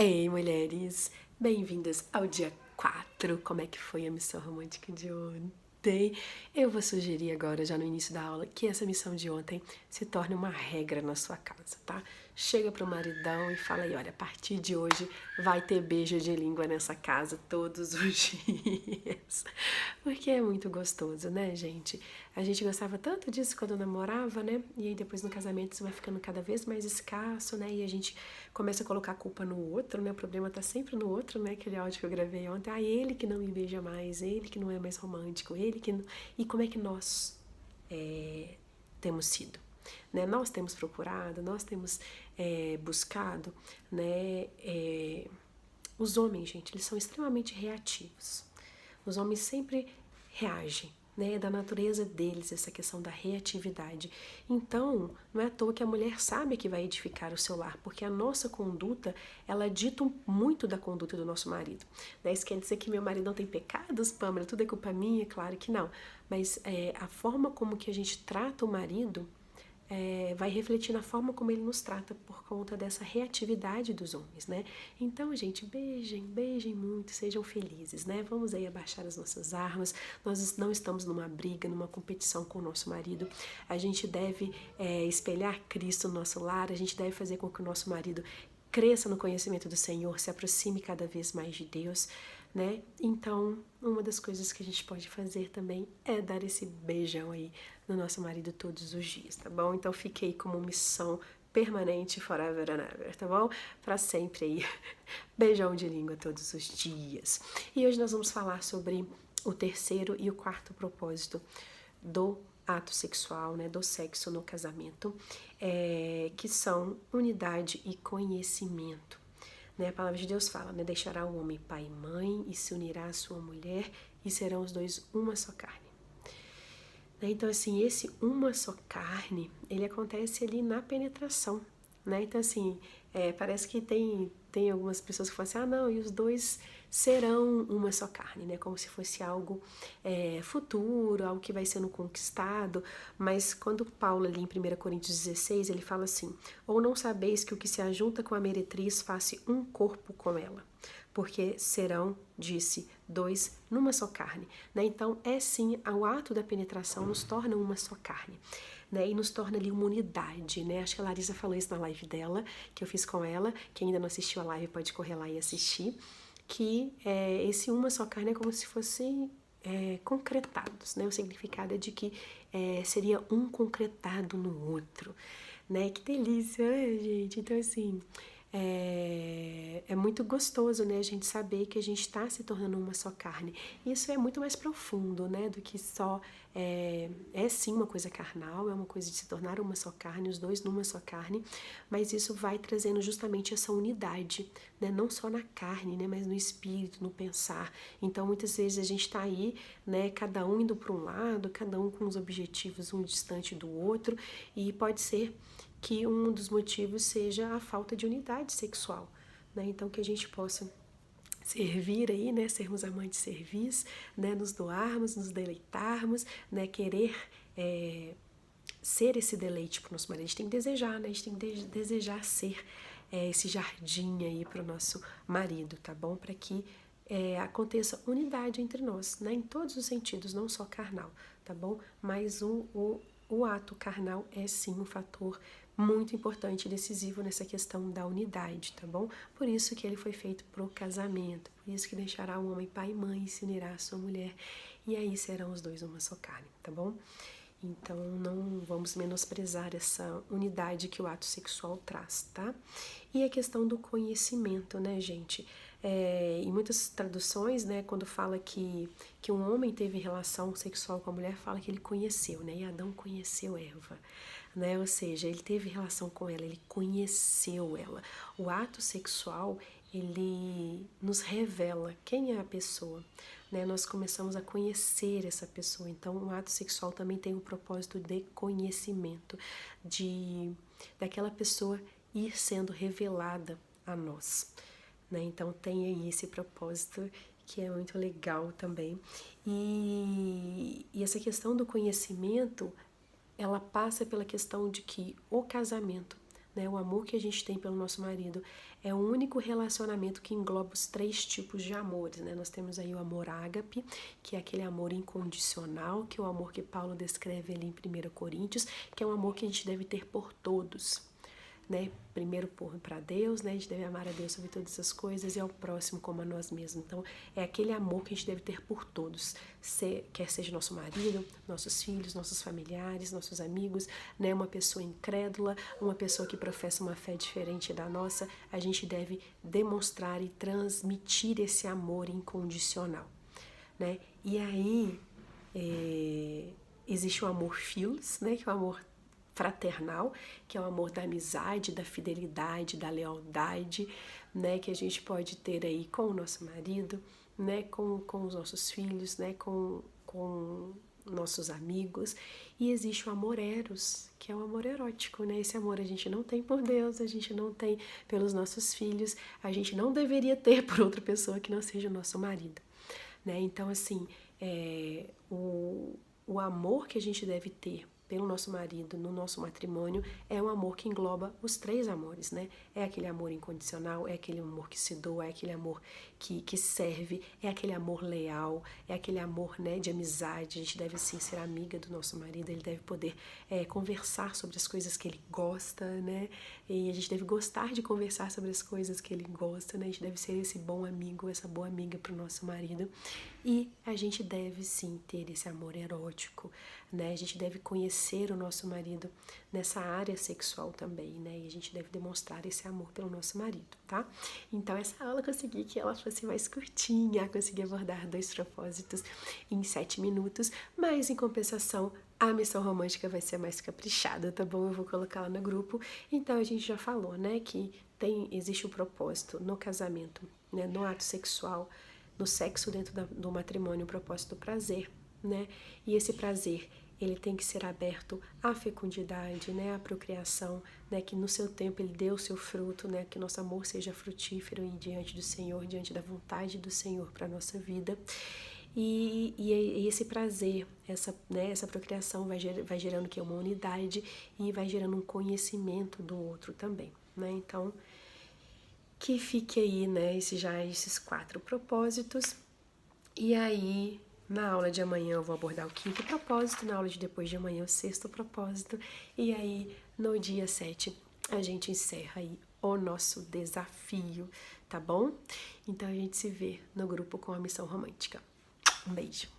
Ei, mulheres! Bem-vindas ao dia 4. Como é que foi a missão romântica de ontem? Eu vou sugerir agora, já no início da aula, que essa missão de ontem se torne uma regra na sua casa, tá? Chega pro maridão e fala aí, olha, a partir de hoje vai ter beijo de língua nessa casa todos os dias. Porque é muito gostoso, né, gente? A gente gostava tanto disso quando namorava, né? E aí depois no casamento isso vai ficando cada vez mais escasso, né? E a gente começa a colocar a culpa no outro, né? O problema tá sempre no outro, né? Aquele áudio que eu gravei ontem. Ah, ele que não me beija mais, ele que não é mais romântico, ele que não... E como é que nós temos sido? Né? Nós temos procurado, nós temos buscado, né? Os homens, gente, eles são extremamente reativos. Os homens sempre reagem, né? É da natureza deles essa questão da reatividade. Então, não é à toa que a mulher sabe que vai edificar o seu lar, porque a nossa conduta, ela dita muito da conduta do nosso marido. Né? Isso quer dizer que meu marido não tem pecados, Pamela? Tudo é culpa minha? Claro que não. Mas a forma como que a gente trata o marido vai refletir na forma como ele nos trata por conta dessa reatividade dos homens, né? Então, gente, beijem muito, sejam felizes, né? Vamos aí abaixar as nossas armas. Nós não estamos numa briga, numa competição com o nosso marido. A gente deve espelhar Cristo no nosso lar, a gente deve fazer com que o nosso marido cresça no conhecimento do Senhor, se aproxime cada vez mais de Deus, né? Então, uma das coisas que a gente pode fazer também é dar esse beijão aí no nosso marido todos os dias, tá bom? Então, fique aí como missão permanente, forever and ever, tá bom? Pra sempre aí. Beijão de língua todos os dias. E hoje nós vamos falar sobre o terceiro e o quarto propósito do ato sexual, né, do sexo no casamento, que são unidade e conhecimento. Né, a palavra de Deus fala, né, deixará o homem pai e mãe e se unirá à sua mulher e serão os dois uma só carne. Né, então, assim, esse uma só carne, ele acontece ali na penetração, né? Então, assim, parece que tem algumas pessoas que falam assim, ah, não, e os dois serão uma só carne, né? Como se fosse algo futuro, algo que vai sendo conquistado. Mas quando Paulo ali em 1 Coríntios 16, ele fala assim, ou não sabeis que o que se ajunta com a meretriz faça um corpo com ela, porque serão, disse, dois numa só carne. Né? Então, sim, o ato da penetração nos torna uma só carne. Né, e nos torna ali uma unidade, né? Acho que a Larissa falou isso na live dela, que eu fiz com ela. Quem ainda não assistiu a live pode correr lá e assistir. Que esse uma só carne é como se fossem concretados, né? O significado é de que seria um concretado no outro, né? Que delícia, né, gente? Então, assim, é muito gostoso, né, a gente saber que a gente está se tornando uma só carne. Isso é muito mais profundo, né, do que só sim uma coisa carnal, é uma coisa de se tornar uma só carne, os dois numa só carne, mas isso vai trazendo justamente essa unidade, né, não só na carne, né, mas no espírito, no pensar. Então, muitas vezes a gente está aí, né, cada um indo para um lado, cada um com os objetivos um distante do outro, e pode ser que um dos motivos seja a falta de unidade sexual, né? Então que a gente possa servir aí, né? Sermos amantes servis, né? Nos doarmos, nos deleitarmos, né? Querer ser esse deleite para o nosso marido. A gente tem que desejar, né? A gente tem que desejar ser esse jardim aí para o nosso marido, tá bom? Para que aconteça unidade entre nós, né? Em todos os sentidos, não só carnal, tá bom? Mas o ato carnal é sim um fator muito importante e decisivo nessa questão da unidade, tá bom? Por isso que ele foi feito pro casamento, por isso que deixará o homem pai e mãe e se unirá à sua mulher, e aí serão os dois uma só carne, tá bom? Então não vamos menosprezar essa unidade que o ato sexual traz, tá? E a questão do conhecimento, né, gente? Em muitas traduções, né, quando fala que um homem teve relação sexual com a mulher, fala que ele conheceu, né? E Adão conheceu Eva, né? Ou seja, ele teve relação com ela, ele conheceu ela. O ato sexual, ele nos revela quem é a pessoa, né? Nós começamos a conhecer essa pessoa. Então, o ato sexual também tem um propósito de conhecimento, daquela pessoa ir sendo revelada a nós, né? Então tem aí esse propósito que é muito legal também. E essa questão do conhecimento, ela passa pela questão de que o casamento, né? O amor que a gente tem pelo nosso marido é o único relacionamento que engloba os 3 tipos de amores, né? Nós temos aí o amor ágape, que é aquele amor incondicional, que é o amor que Paulo descreve ali em 1 Coríntios, que é um amor que a gente deve ter por todos, né? Primeiro para Deus, né? A gente deve amar a Deus sobre todas as coisas e ao próximo como a nós mesmos. Então, é aquele amor que a gente deve ter por todos, quer seja nosso marido, nossos filhos, nossos familiares, nossos amigos, né? Uma pessoa incrédula, uma pessoa que professa uma fé diferente da nossa, a gente deve demonstrar e transmitir esse amor incondicional, né? E aí, existe o amor philos, né? Que é o amor fraternal, que é o amor da amizade, da fidelidade, da lealdade, né, que a gente pode ter aí com o nosso marido, né, com os nossos filhos, né, com nossos amigos. E existe o amor eros, que é o amor erótico, né? Esse amor a gente não tem por Deus, a gente não tem pelos nossos filhos, a gente não deveria ter por outra pessoa que não seja o nosso marido, né? Então, assim, o amor que a gente deve ter pelo nosso marido no nosso matrimônio é um amor que engloba os 3 amores, né? É aquele amor incondicional, é aquele amor que se doa, é aquele amor que serve, é aquele amor leal, é aquele amor, né, de amizade. A gente deve sim ser amiga do nosso marido, ele deve poder conversar sobre as coisas que ele gosta, né? E a gente deve gostar de conversar sobre as coisas que ele gosta, né? A gente deve ser esse bom amigo, essa boa amiga para o nosso marido. E a gente deve sim ter esse amor erótico, né? A gente deve conhecer o nosso marido nessa área sexual também, né? E a gente deve demonstrar esse amor pelo nosso marido, tá? Então essa aula eu consegui que ela fosse mais curtinha, consegui abordar 2 propósitos em 7 minutos, mas em compensação a missão romântica vai ser mais caprichada, tá bom? Eu vou colocar lá no grupo. Então a gente já falou, né, que existe o propósito no casamento, né, no ato sexual, no sexo dentro do matrimônio, o propósito do prazer, né? E esse prazer, ele tem que ser aberto à fecundidade, né? À procriação, né? Que no seu tempo ele dê o seu fruto, né? Que nosso amor seja frutífero e diante do Senhor, diante da vontade do Senhor para a nossa vida. E esse prazer, essa procriação vai gerando que é uma unidade e vai gerando um conhecimento do outro também, né? Então, que fique aí, né, esses 4 propósitos. E aí, na aula de amanhã eu vou abordar o 5º propósito, na aula de depois de amanhã o 6º propósito. E aí, no dia 7, a gente encerra aí o nosso desafio, tá bom? Então a gente se vê no grupo com a missão romântica. Um beijo!